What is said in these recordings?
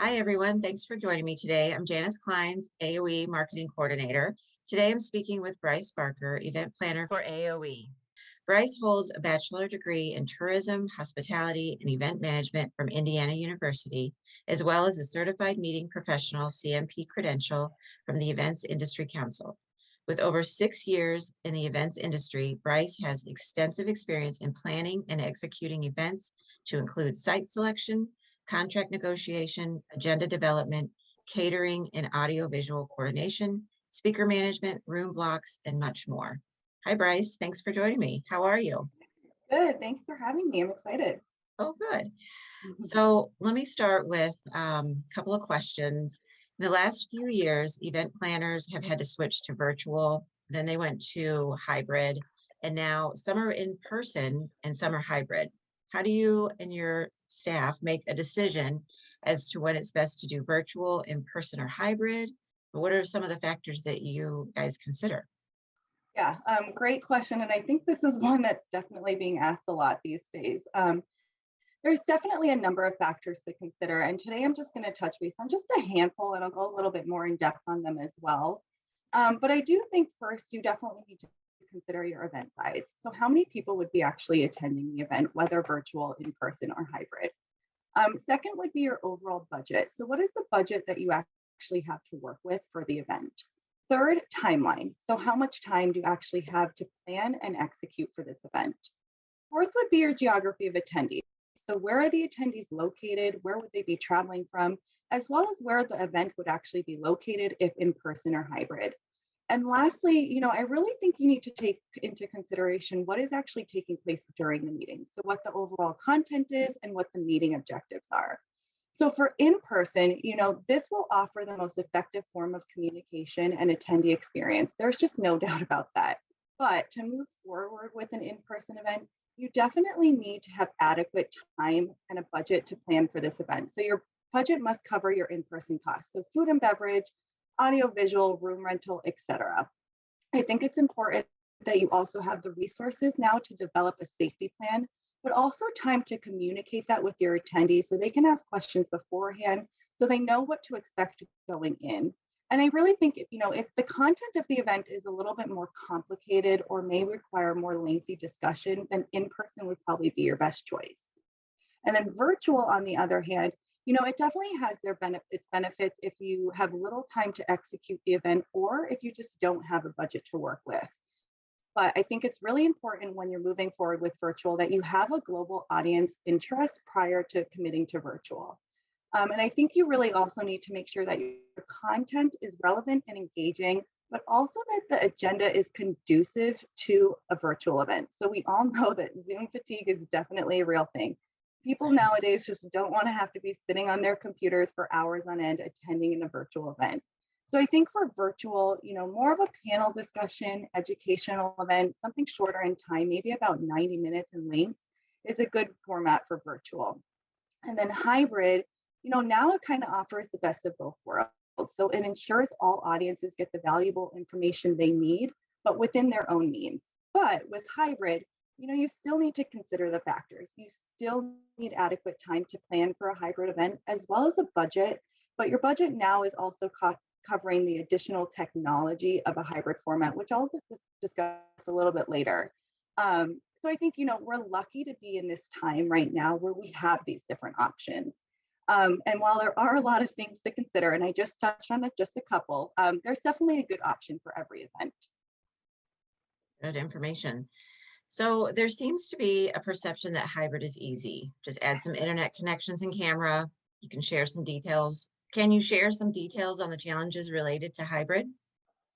Hi, everyone. Thanks for joining me today. I'm Janice Klein's AOE Marketing Coordinator. Today, I'm speaking with Bryce Barker, Event Planner for AOE. Bryce holds a bachelor degree in tourism, hospitality, and event management from Indiana University, as well as a certified meeting professional CMP credential from the Events Industry Council. With over 6 years in the events industry, Bryce has extensive experience in planning and executing events to include site selection, contract negotiation, agenda development, catering and audiovisual coordination, speaker management, room blocks, and much more. Hi, Bryce. Thanks for joining me. How are you? Good. Thanks for having me. I'm excited. Oh, good. Mhm. So let me start with a couple of questions. In the last few years, event planners have had to switch to virtual, then they went to hybrid, and now some are in person and some are hybrid. How do you and your staff make a decision as to when it's best to do virtual, in person, or hybrid? What are some of the factors that you guys consider? Yeah, great question. And I think this is one that's definitely being asked a lot these days. There's definitely a number of factors to consider. And today I'm just going to touch base on just a handful and I'll go a little bit more in depth on them as well. But I do think first you definitely need to consider your event size. So how many people would be actually attending the event, whether virtual, in person, or hybrid? Second would be your overall budget. So what is the budget that you actually have to work with for the event? Third, timeline. So how much time do you actually have to plan and execute for this event? Fourth would be your geography of attendees. So where are the attendees located? Where would they be traveling from? As well as where the event would actually be located if in person or hybrid. And lastly, I really think you need to take into consideration what is actually taking place during the meeting. So what the overall content is and what the meeting objectives are. So for in person, this will offer the most effective form of communication and attendee experience. There's just no doubt about that. But to move forward with an in-person event, you definitely need to have adequate time and a budget to plan for this event. So your budget must cover your in-person costs. So food and beverage, audio visual, room rental, etc. I think it's important that you also have the resources now to develop a safety plan, but also time to communicate that with your attendees so they can ask questions beforehand so they know what to expect going in. And I really think, if the content of the event is a little bit more complicated or may require more lengthy discussion, then in person would probably be your best choice. And then virtual, on the other hand, it definitely has its benefits if you have little time to execute the event or if you just don't have a budget to work with. But I think it's really important when you're moving forward with virtual that you have a global audience interest prior to committing to virtual. And I think you really also need to make sure that your content is relevant and engaging, but also that the agenda is conducive to a virtual event. So we all know that Zoom fatigue is definitely a real thing. People nowadays just don't want to have to be sitting on their computers for hours on end attending in a virtual event. So I think for virtual, more of a panel discussion, educational event, something shorter in time, maybe about 90 minutes in length, is a good format for virtual. And then hybrid, now it kind of offers the best of both worlds. So it ensures all audiences get the valuable information they need, but within their own means. But with hybrid, you still need to consider the factors. You still need adequate time to plan for a hybrid event as well as a budget, but your budget now is also covering the additional technology of a hybrid format, which I'll just discuss a little bit later. So I think, we're lucky to be in this time right now where we have these different options. And while there are a lot of things to consider, and I just touched on it, just a couple, there's definitely a good option for every event. Good information. So there seems to be a perception that hybrid is easy. Just add some internet connections and camera. You can share some details. Can you share some details on the challenges related to hybrid?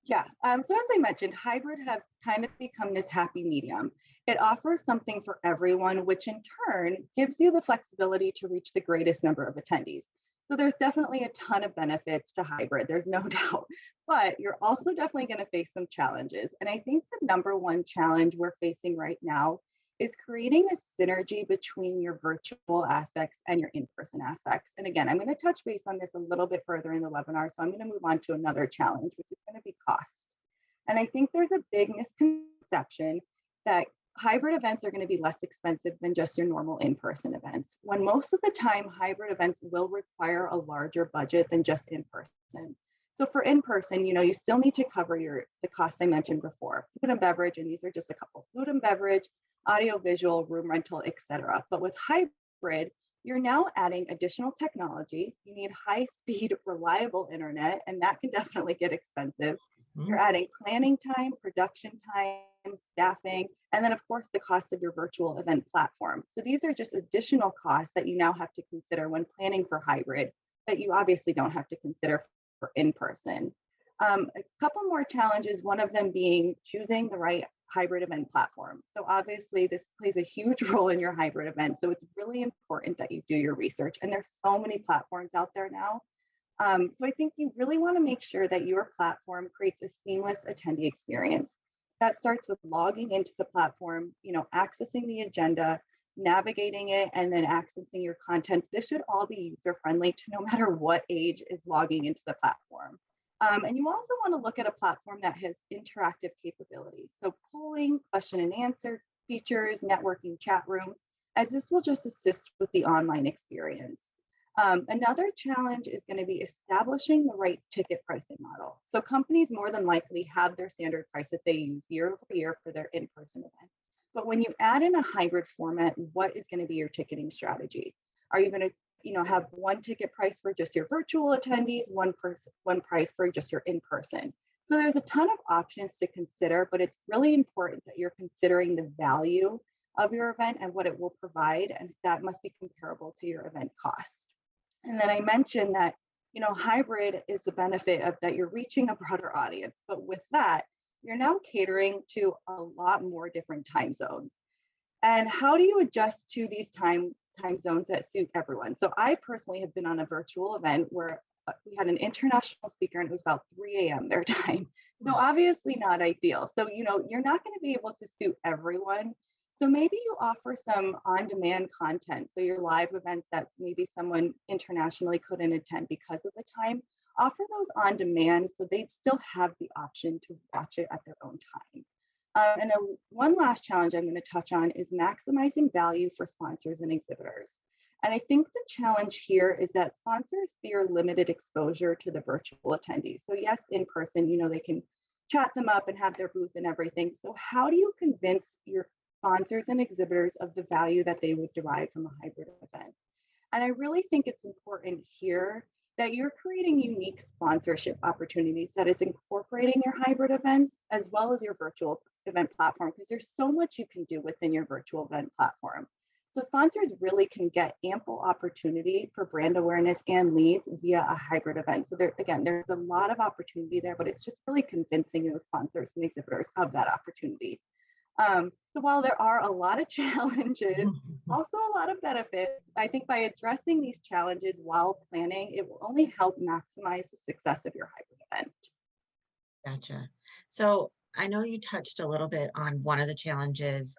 Yeah. So as I mentioned, hybrid have kind of become this happy medium. It offers something for everyone, which in turn gives you the flexibility to reach the greatest number of attendees. So there's definitely a ton of benefits to hybrid, there's no doubt, but you're also definitely going to face some challenges. And I think the number one challenge we're facing right now is creating a synergy between your virtual aspects and your in-person aspects. And again, I'm going to touch base on this a little bit further in the webinar. So I'm going to move on to another challenge, which is going to be cost. And I think there's a big misconception that hybrid events are going to be less expensive than just your normal in-person events, when most of the time hybrid events will require a larger budget than just in-person. So for in-person, you still need to cover the costs I mentioned before, food and beverage, and these are just a couple: food and beverage, audio visual, room rental, etc. But with hybrid, you're now adding additional technology. You need high speed, reliable internet, and that can definitely get expensive. You're Mhm. adding planning time, production time, staffing, and then of course the cost of your virtual event platform. So these are just additional costs that you now have to consider when planning for hybrid that you obviously don't have to consider for in-person. A couple more challenges, one of them being choosing the right hybrid event platform. So obviously this plays a huge role in your hybrid event. So it's really important that you do your research. And there's so many platforms out there now. So I think you really want to make sure that your platform creates a seamless attendee experience. That starts with logging into the platform, accessing the agenda, navigating it, and then accessing your content. This should all be user friendly to no matter what age is logging into the platform. And you also want to look at a platform that has interactive capabilities. So polling, question and answer features, networking chat rooms, as this will just assist with the online experience. Another challenge is going to be establishing the right ticket pricing model. So companies more than likely have their standard price that they use year over year for their in-person event. But when you add in a hybrid format, what is going to be your ticketing strategy? Are you going to have one ticket price for just your virtual attendees, one price for just your in-person? So there's a ton of options to consider, but it's really important that you're considering the value of your event and what it will provide, and that must be comparable to your event cost. And then I mentioned that, hybrid is the benefit of that you're reaching a broader audience, but with that, you're now catering to a lot more different time zones. And how do you adjust to these time zones that suit everyone? So I personally have been on a virtual event where we had an international speaker and it was about 3 a.m. their time. So obviously not ideal. So, you're not going to be able to suit everyone. So maybe you offer some on-demand content. So your live events that maybe someone internationally couldn't attend because of the time, offer those on demand so they still have the option to watch it at their own time. One last challenge I'm going to touch on is maximizing value for sponsors and exhibitors. And I think the challenge here is that sponsors fear limited exposure to the virtual attendees. So yes, in person, they can chat them up and have their booth and everything. So how do you convince your sponsors and exhibitors of the value that they would derive from a hybrid event? And I really think it's important here that you're creating unique sponsorship opportunities that is incorporating your hybrid events as well as your virtual event platform, because there's so much you can do within your virtual event platform. So sponsors really can get ample opportunity for brand awareness and leads via a hybrid event. So there's a lot of opportunity there, but it's just really convincing those sponsors and exhibitors of that opportunity. So while there are a lot of challenges, also a lot of benefits, I think by addressing these challenges while planning, it will only help maximize the success of your hybrid event. Gotcha. So I know you touched a little bit on one of the challenges,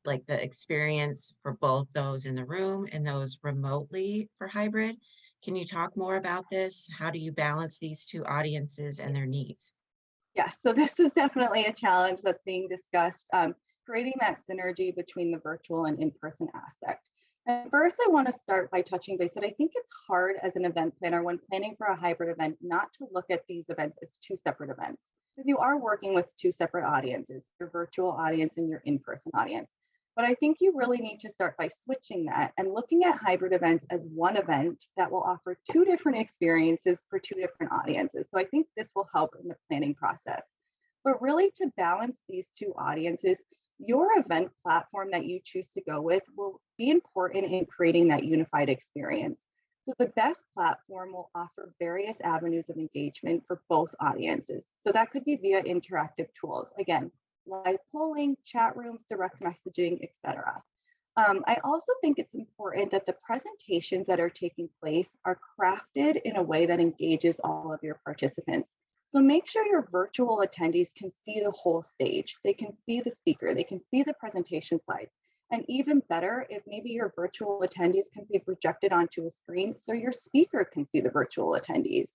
like the experience for both those in the room and those remotely for hybrid. Can you talk more about this? How do you balance these two audiences and their needs? Yes, so this is definitely a challenge that's being discussed, creating that synergy between the virtual and in-person aspect. And first, I want to start by touching base that I think it's hard as an event planner when planning for a hybrid event not to look at these events as two separate events, because you are working with two separate audiences, your virtual audience and your in-person audience. But I think you really need to start by switching that and looking at hybrid events as one event that will offer two different experiences for two different audiences. So I think this will help in the planning process. But really, to balance these two audiences, your event platform that you choose to go with will be important in creating that unified experience. So the best platform will offer various avenues of engagement for both audiences. So that could be via interactive tools. Again, live polling, chat rooms, direct messaging, etc. I also think it's important that the presentations that are taking place are crafted in a way that engages all of your participants. So make sure your virtual attendees can see the whole stage. They can see the speaker, they can see the presentation slide. And even better, if maybe your virtual attendees can be projected onto a screen so your speaker can see the virtual attendees.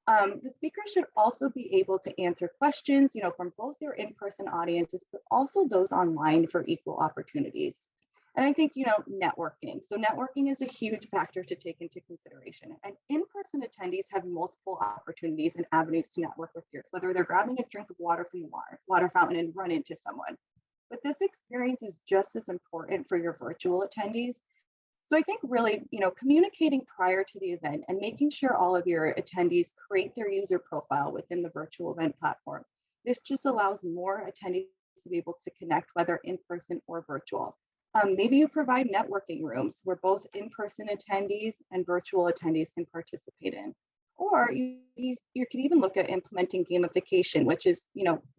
The speakers should also be able to answer questions, from both your in-person audiences, but also those online for equal opportunities. And I think, networking. So networking is a huge factor to take into consideration. And in-person attendees have multiple opportunities and avenues to network with peers, whether they're grabbing a drink of water from the water fountain and run into someone. But this experience is just as important for your virtual attendees. So I think really, communicating prior to the event and making sure all of your attendees create their user profile within the virtual event platform. This just allows more attendees to be able to connect, whether in person or virtual. Maybe you provide networking rooms where both in-person attendees and virtual attendees can participate in. Or you could even look at implementing gamification, which is,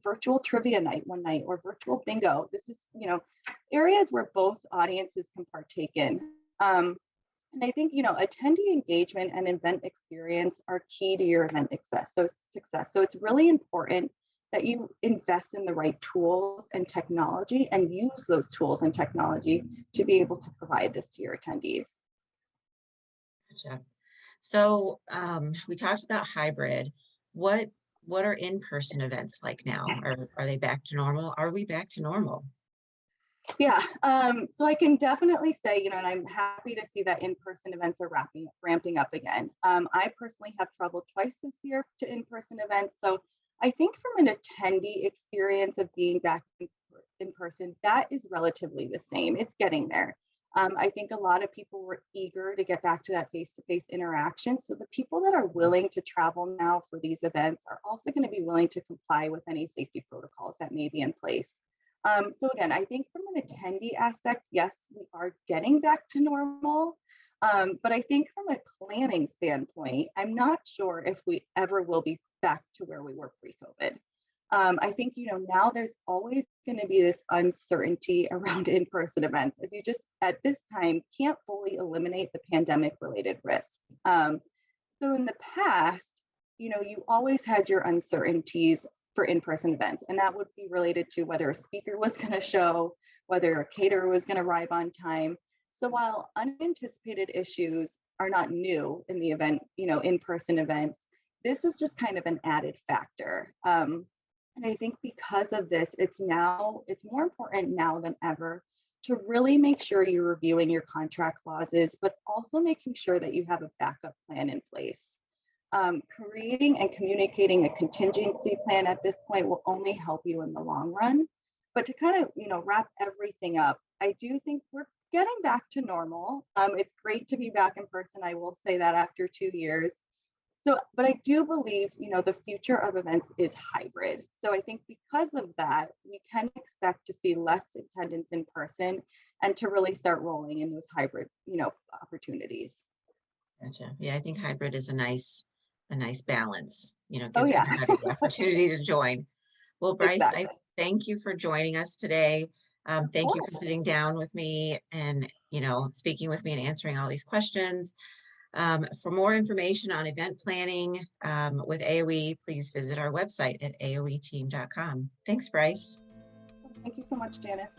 virtual trivia night one night or virtual bingo. This is, areas where both audiences can partake in. And I think, attendee engagement and event experience are key to your event success. So it's really important that you invest in the right tools and technology and use those tools and technology to be able to provide this to your attendees. Gotcha. So we talked about hybrid. What are in-person events like now? Are they back to normal? Are we back to normal? Yeah, so I can definitely say, and I'm happy to see that in-person events are ramping up again. I personally have traveled twice this year to in-person events. So I think from an attendee experience of being back in person, that is relatively the same. It's getting there. I think a lot of people were eager to get back to that face-to-face interaction. So the people that are willing to travel now for these events are also going to be willing to comply with any safety protocols that may be in place. So again, I think from an attendee aspect, yes, we are getting back to normal. But I think from a planning standpoint, I'm not sure if we ever will be back to where we were pre-COVID. I think, now there's always going to be this uncertainty around in-person events, as you just at this time can't fully eliminate the pandemic related risks. So in the past, you always had your uncertainties for in-person events, and that would be related to whether a speaker was going to show, whether a caterer was going to arrive on time. So while unanticipated issues are not new in the event, in-person events, this is just kind of an added factor. And I think because of this, it's more important now than ever to really make sure you're reviewing your contract clauses, but also making sure that you have a backup plan in place. Creating and communicating a contingency plan at this point will only help you in the long run. But to kind of, wrap everything up, I do think we're getting back to normal. It's great to be back in person. I will say that after 2 years. So, but I do believe, the future of events is hybrid. So I think because of that, we can expect to see less attendance in person and to really start rolling in those hybrid, opportunities. Gotcha. Yeah, I think hybrid is a nice balance, Oh gives yeah, everybody the opportunity to join. Well, Bryce, I exactly. thank you for joining us today. Of Thank you course. for sitting down with me and, speaking with me and answering all these questions. For more information on event planning with AOE, please visit our website at aoeteam.com. Thanks, Bryce. Thank you so much, Janice.